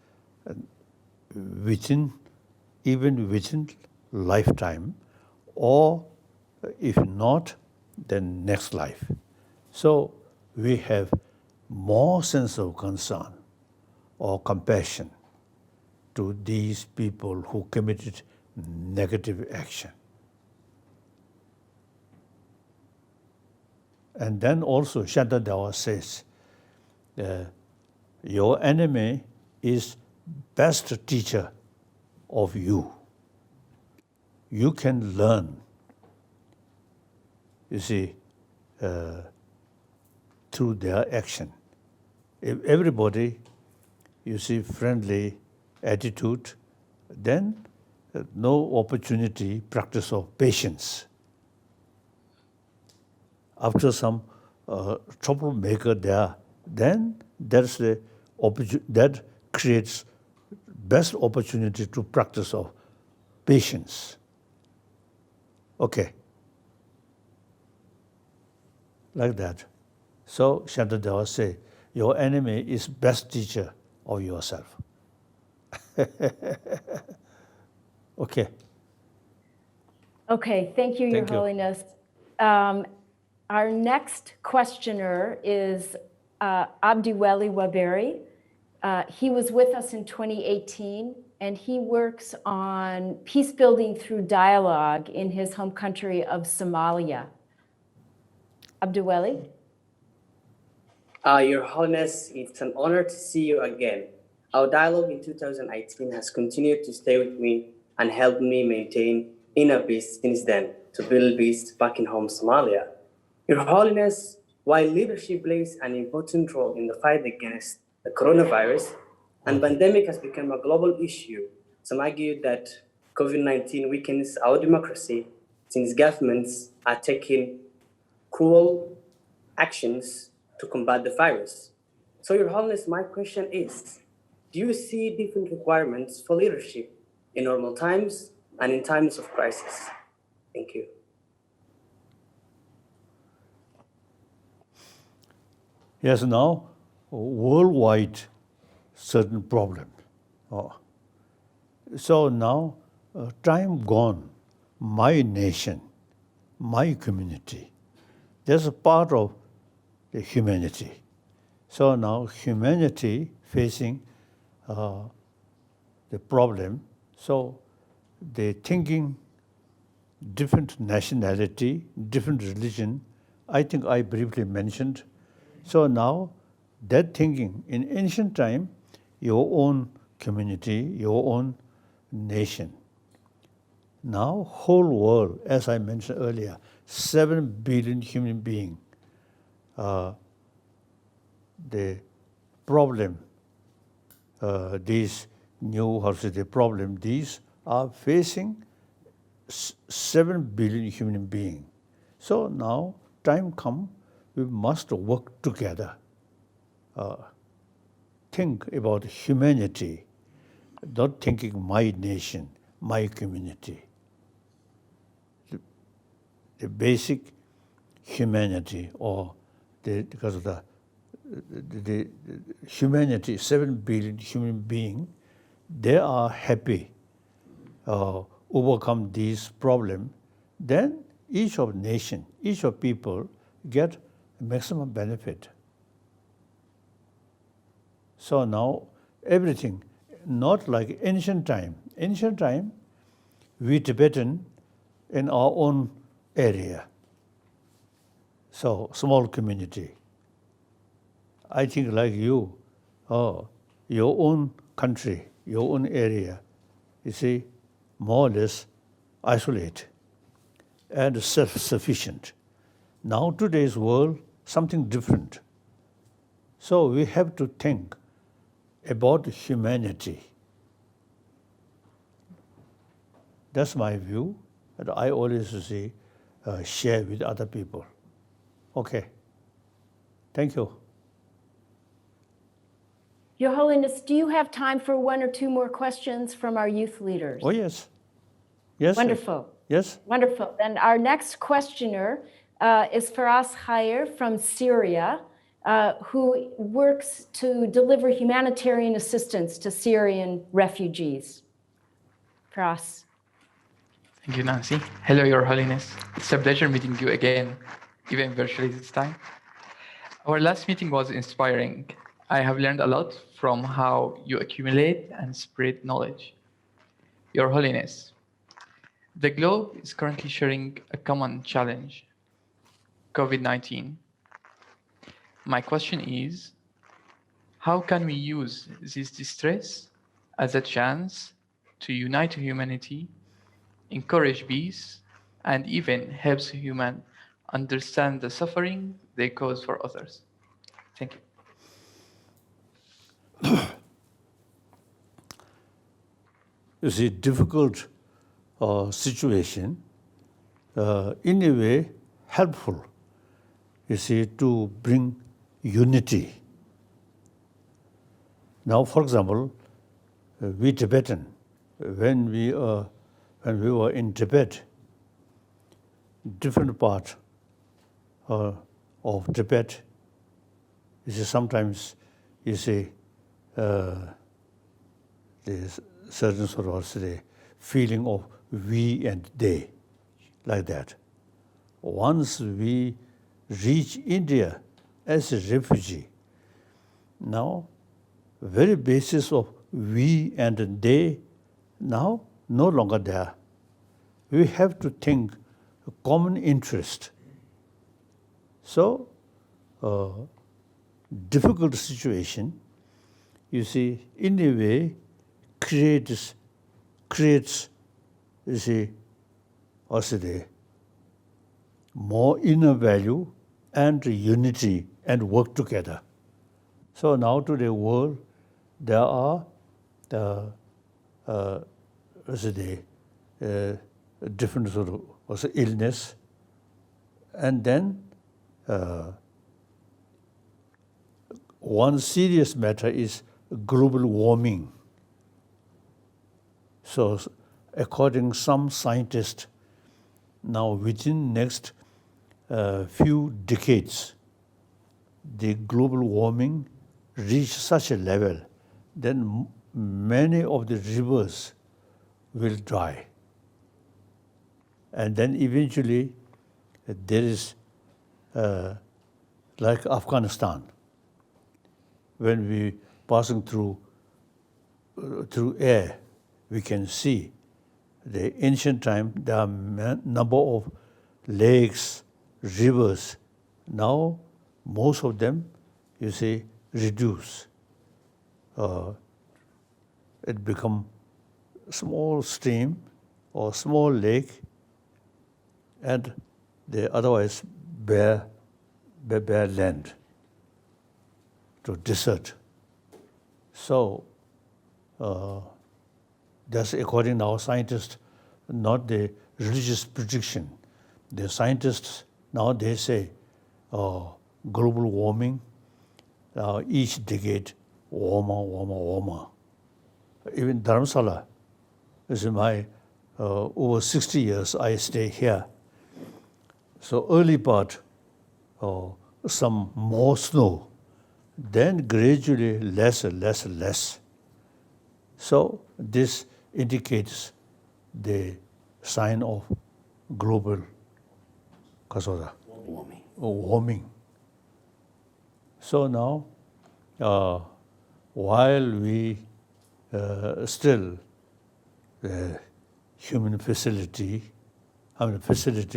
even within lifetime, or if not, then next life. So we have more sense of concern or compassion to these people who committed negative action. And then also Shantadawa says, your enemy is best teacher of you. You can learn, you see, through their action. If everybody, you see, friendly attitude, then no opportunity, practice of patience. After some troublemaker there, then there's the that creates best opportunity to practice of patience. Okay. Like that. So Shantadawa say, your enemy is best teacher of yourself. Okay. Okay, thank you, Your Holiness. Our next questioner is Abdiweli Waberi. He was with us in 2018, and he works on peace building through dialogue in his home country of Somalia. Abdiweli? Your Holiness, it's an honor to see you again. Our dialogue in 2018 has continued to stay with me and helped me maintain inner peace since then to build peace back in home Somalia. Your Holiness, while leadership plays an important role in the fight against the coronavirus, and pandemic has become a global issue, some argue that COVID-19 weakens our democracy since governments are taking cruel actions to combat the virus. So, Your Holiness, my question is, do you see different requirements for leadership in normal times and in times of crisis? Thank you. Yes, now worldwide certain problem. So now, time gone, my nation, my community, that's a part of the humanity. So now humanity facing the problem, so they're thinking different nationality, different religion, I think I briefly mentioned. So now that thinking, in ancient time, your own community, your own nation. Now whole world, as I mentioned earlier, 7 billion human beings, the problem, these new, these are facing 7 billion human beings. So now time come, we must work together. Think about humanity, not thinking my nation, my community. The basic humanity, or because of the humanity, 7 billion human beings, they are happy, overcome these problems, then each of nation, each of people get maximum benefit. So now everything, not like ancient time. Ancient time, we Tibetan in our own area, so small community. I think like you, your own country, your own area, you see, more or less isolate and self-sufficient. Now today's world, something different. So we have to think about humanity. That's my view, and I always say, share with other people. Okay, thank you. Your Holiness, do you have time for 1 or 2 more questions from our youth leaders? Oh, yes. Yes. Wonderful. Yes. Wonderful. And our next questioner is Faraz Khair from Syria, who works to deliver humanitarian assistance to Syrian refugees. Faraz. Thank you, Nancy. Hello, Your Holiness. It's a pleasure meeting you again, even virtually this time. Our last meeting was inspiring. I have learned a lot from how you accumulate and spread knowledge. Your Holiness, the globe is currently sharing a common challenge, COVID-19. My question is, how can we use this distress as a chance to unite humanity, encourage peace, and even help humans understand the suffering they cause for others? Thank you. It's a difficult situation, in a way helpful, you see, to bring unity. Now, for example, we Tibetan, when we were in Tibet, different part of Tibet, you see, sometimes you see there's certain sort of feeling of we and they, like that. Once we reach India as a refugee, now very basis of we and they now no longer there. We have to think common interest. So, difficult situation, you see, in a way creates, you see, also the more inner value and unity and work together. So now to the world, there are different sort of also illness, and then one serious matter is global warming. So according to some scientists, now within next few decades, the global warming reach such a level, then many of the rivers will dry. And then eventually there is, like Afghanistan, when we passing through air, we can see the ancient time, there are number of lakes, rivers. Now, most of them, you see, reduce. It become small stream or small lake, and the otherwise bare land to desert. So that's according to our scientists, not the religious prediction. The scientists now they say global warming, each decade warmer. Even Dharamsala is in my over 60 years I stay here. So early part, some more snow, then gradually less. So this indicates the sign of global warming. So now, while we still human facility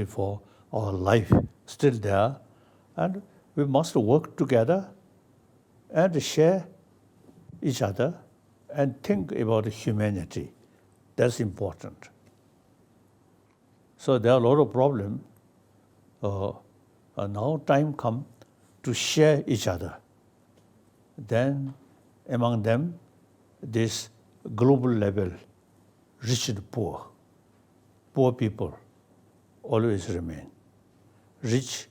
for our life still there, and we must work together and share each other and think about humanity. That's important. So there are a lot of problems. Now time come to share each other. Then among them, this global level, rich and poor people always remain. Richer,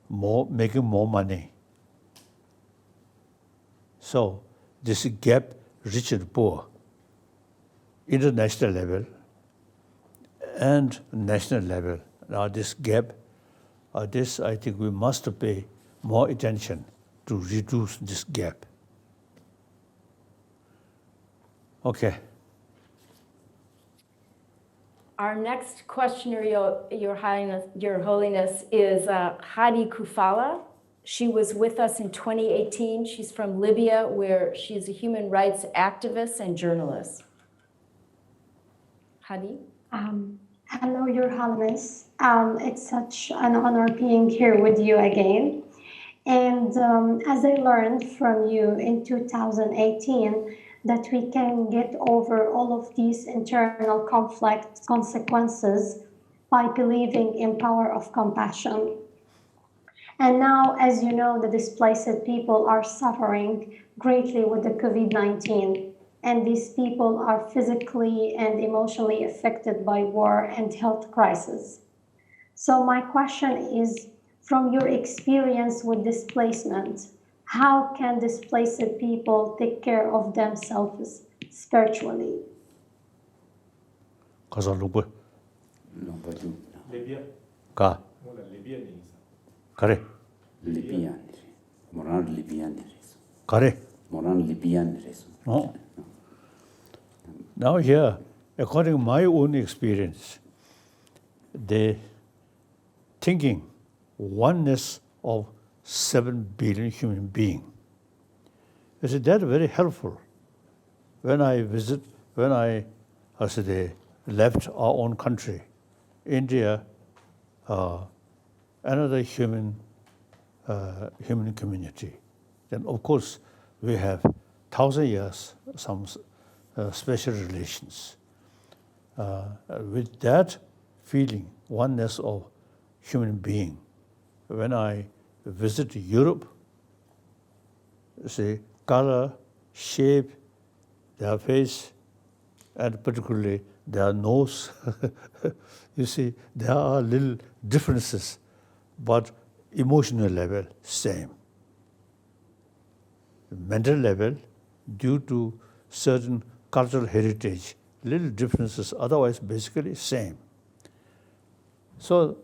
making more money. So this gap, rich and poor, international level and national level. Now this gap, this I think we must pay more attention to reduce this gap. Okay. Our next questioner, Your Holiness, is Hadi Kufala. She was with us in 2018. She's from Libya, where she's a human rights activist and journalist. Hadi? Hello, Your Holiness. It's such an honor being here with you again. And as I learned from you in 2018, that we can get over all of these internal conflict consequences by believing in power of compassion. And now, as you know, the displaced people are suffering greatly with the COVID-19. And these people are physically and emotionally affected by war and health crisis. So my question is, from your experience with displacement, how can displaced people take care of themselves spiritually? Libya. Ka. Kare. Libyan. Kare. No. Now here, according to my own experience, the thinking oneness of 7 billion human beings. I said, that's very helpful. When I left our own country, India, another human community. Then of course, we have 1,000 years, some special relations. With that feeling, oneness of human being, when I visit Europe, see color, shape, their face, and particularly their nose. You see, there are little differences, but emotional level, same. Mental level, due to certain cultural heritage, little differences, otherwise basically same. So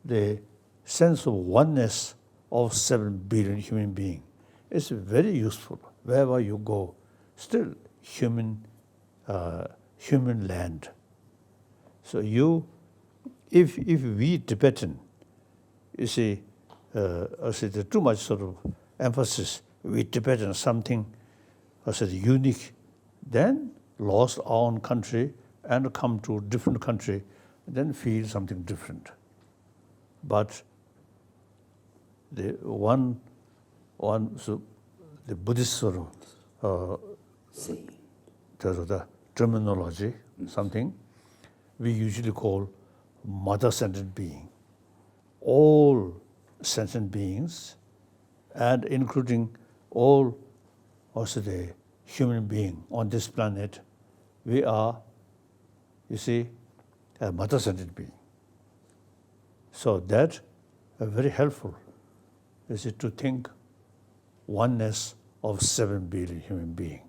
the sense of oneness of 7 billion human beings. It's very useful wherever you go. Still human land. So if we Tibetan, you see, there's too much sort of emphasis, we Tibetan something unique, then lost our own country and come to a different country, then feel something different. But the Buddhist sort of the terminology, something we usually call mother-centered being. All sentient beings, and including all also the human being on this planet, we are, you see, a mother-centered being. So that very helpful is it to think oneness of 7 billion human beings.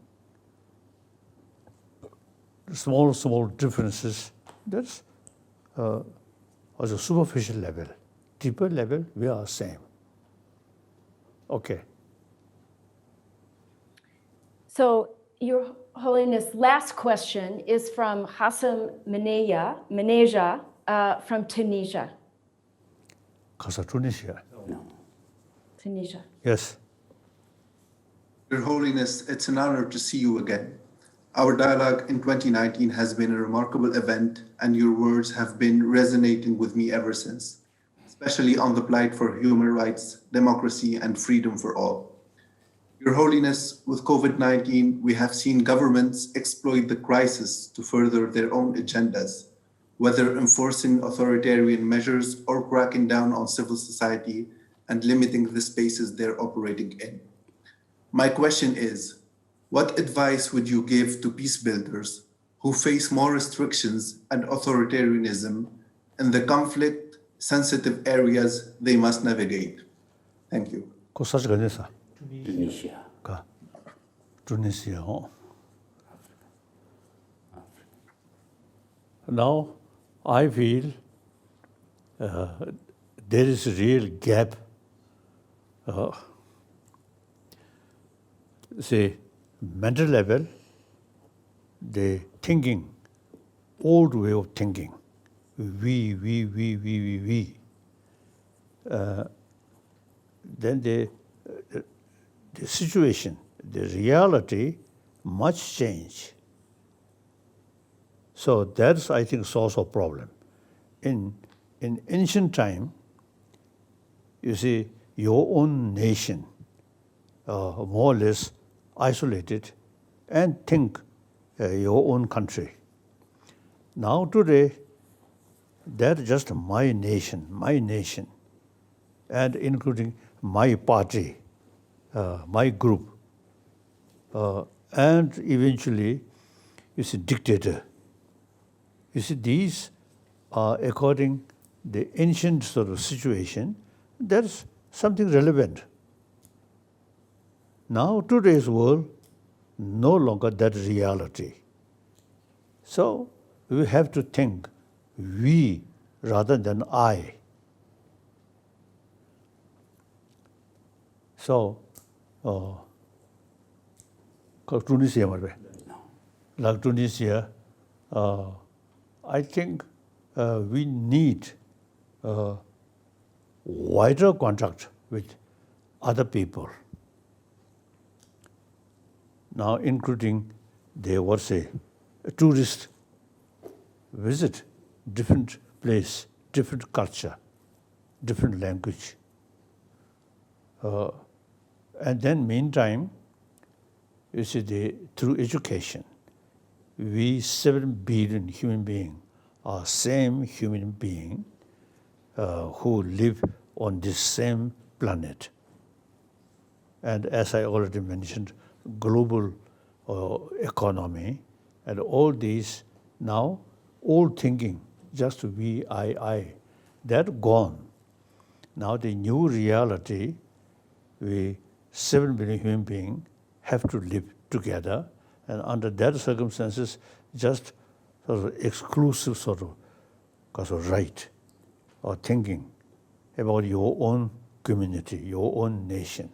Small differences, that's on a superficial level. Deeper level, we are same. Okay. So, Your Holiness, last question is from Hassam Meneja from Tunisia. Tunisia? No. Tunisia. Yes. Your Holiness, it's an honor to see you again. Our dialogue in 2019 has been a remarkable event, and your words have been resonating with me ever since, especially on the plight for human rights, democracy, and freedom for all. Your Holiness, with COVID-19, we have seen governments exploit the crisis to further their own agendas, whether enforcing authoritarian measures or cracking down on civil society and limiting the spaces they're operating in. My question is, what advice would you give to peace builders who face more restrictions and authoritarianism in the conflict-sensitive areas they must navigate? Thank you. Tunisia. Tunisia. Now, I feel there is a real gap. Say, mental level, the thinking, old way of thinking, we. Then the situation, the reality, much change. So that's, I think, source of problem. In ancient time, you see, your own nation, more or less isolated, and think your own country. Now today, that's just my nation, and including my party, my group, and eventually, you see, dictator. You see, these are according the ancient sort of situation, that's something relevant. Now, today's world, no longer that reality. So, we have to think we rather than I. So, Tunisia, like Tunisia, I think we need wider contact with other people. Now, including tourists visit different place, different culture, different language. And then meantime, you see, through education, we 7 billion human beings are same human being who live on this same planet. And as I already mentioned, global economy and all these now, old thinking, just we, I, that gone. Now the new reality, we 7 billion human beings have to live together, and under that circumstances, just sort of exclusive sort of right or thinking about your own community, your own nation,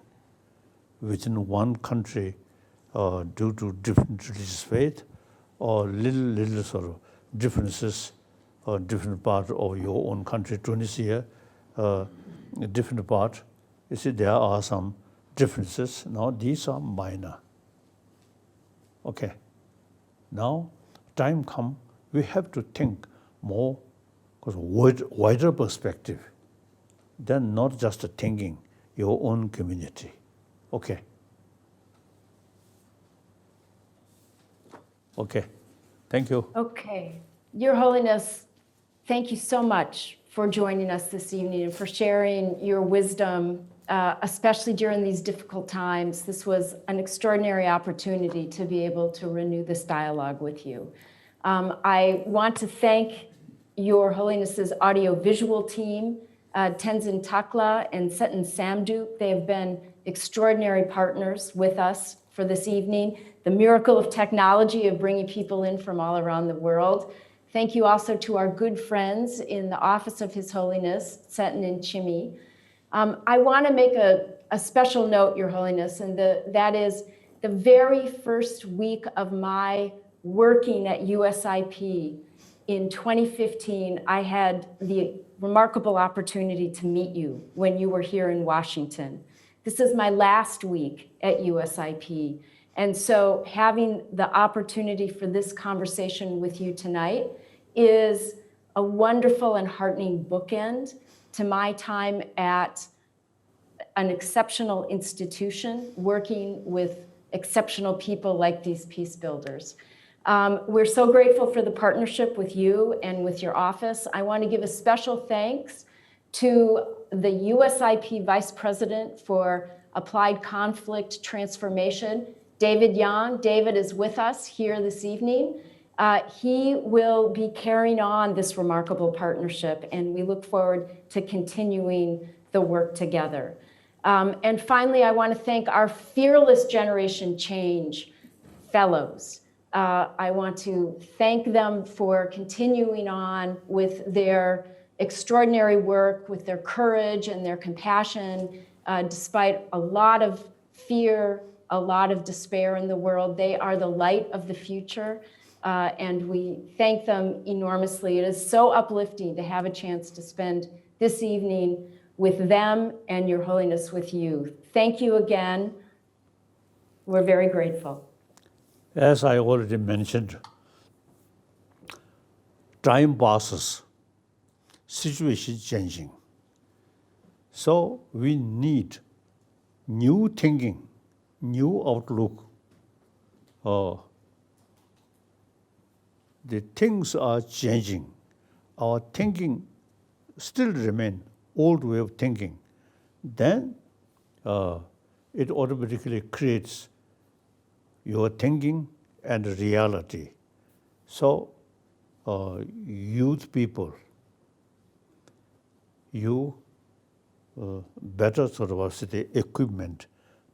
within one country, due to different religious faith or little sort of differences or different part of your own country, Tunisia, a different part. You see, there are some differences. Now, these are minor. Okay. Now, time come, we have to think more, because wider perspective than not just thinking your own community. Okay. Okay. Thank you. Okay. Your Holiness, thank you so much for joining us this evening and for sharing your wisdom, especially during these difficult times. This was an extraordinary opportunity to be able to renew this dialogue with you. I want to thank Your Holiness's audiovisual team, Tenzin Takla and Seton Samduk. They have been extraordinary partners with us for this evening. The miracle of technology of bringing people in from all around the world. Thank you also to our good friends in the Office of His Holiness, Seton and Chimi. I want to make a special note, Your Holiness, and that is the very first week of my working at USIP in 2015, I had the remarkable opportunity to meet you when you were here in Washington. This is my last week at USIP. And so having the opportunity for this conversation with you tonight is a wonderful and heartening bookend to my time at an exceptional institution working with exceptional people like these peace builders. We're so grateful for the partnership with you and with your office. I want to give a special thanks to the USIP Vice President for Applied Conflict Transformation, David Yang. David is with us here this evening. He will be carrying on this remarkable partnership, and we look forward to continuing the work together. And finally, I want to thank our Fearless Generation Change fellows. I want to thank them for continuing on with their extraordinary work, with their courage and their compassion, despite a lot of fear, a lot of despair in the world. They are the light of the future, and we thank them enormously. It is so uplifting to have a chance to spend this evening with them and Your Holiness with you. Thank you again. We're very grateful. As I already mentioned, time passes, situation changing. So we need new thinking, new outlook. The things are changing. Our thinking still remain old way of thinking. Then it automatically creates your thinking and reality. So youth people, you better sort of say the equipment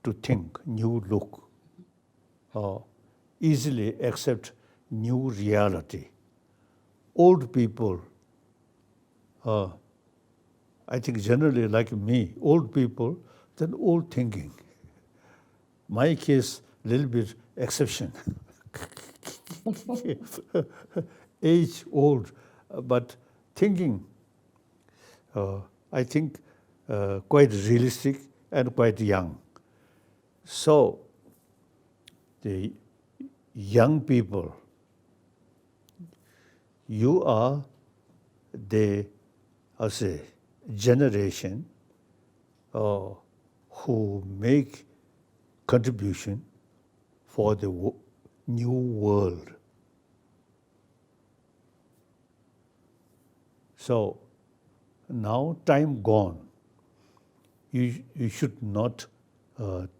to think, new look, easily accept new reality. Old people, I think generally like me, old people, then old thinking. My case, a little bit exception. Age old, but thinking, I think quite realistic and quite young. So the young people, you are the, I'll say, generation who make contribution for the new world. So now time gone, you should not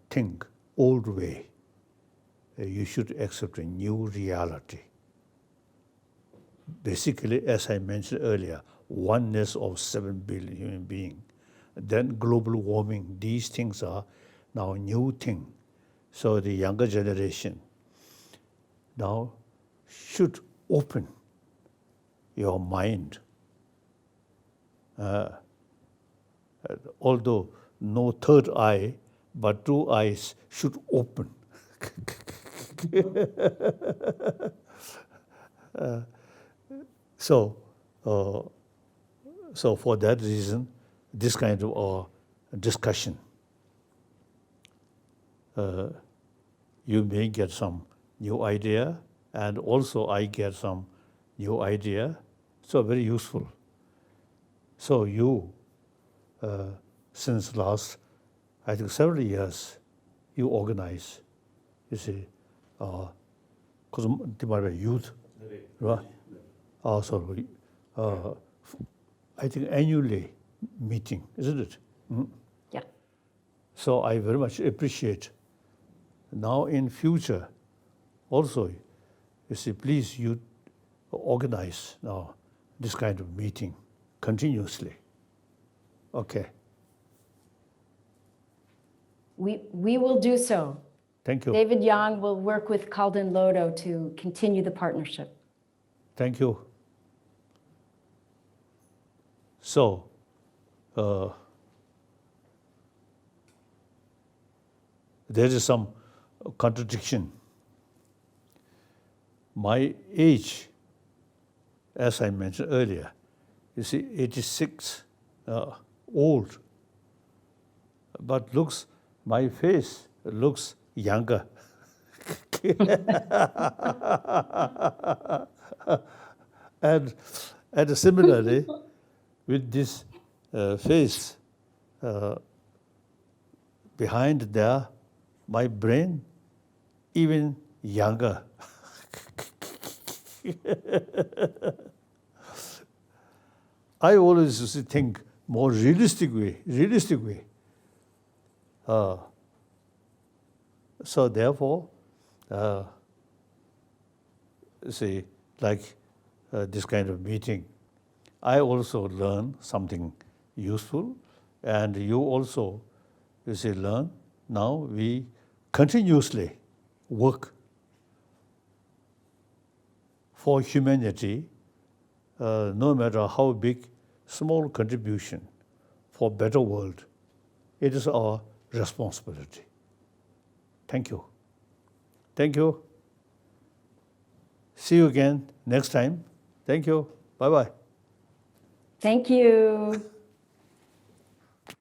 think old way. You should accept a new reality. Basically, as I mentioned earlier, oneness of 7 billion human beings. Then global warming, these things are now a new thing. So the younger generation now should open your mind. Although no third eye, but two eyes should open. So for that reason, this kind of discussion, you may get some new idea, and also I get some new idea, so very useful. So you, since last, I think several years, you organize, you see, because youth, right? Also, I think annually meeting, isn't it? Mm. Yeah. So I very much appreciate. Now in future, also, you see, please you organize now this kind of meeting continuously. Okay. We will do so. Thank you. David Yang will work with Kalden Lodo to continue the partnership. Thank you. So, there is some contradiction. My age, as I mentioned earlier, you see, 86, old, but my face looks younger. and similarly, with this face behind there, my brain even younger. I always think more realistic way. So therefore, see, like this kind of meeting, I also learn something useful, and you also, you see, learn. Now we continuously work for humanity, no matter how big, small contribution for better world. It is our responsibility. Thank you. Thank you. See you again next time. Thank you. Bye-bye. Thank you.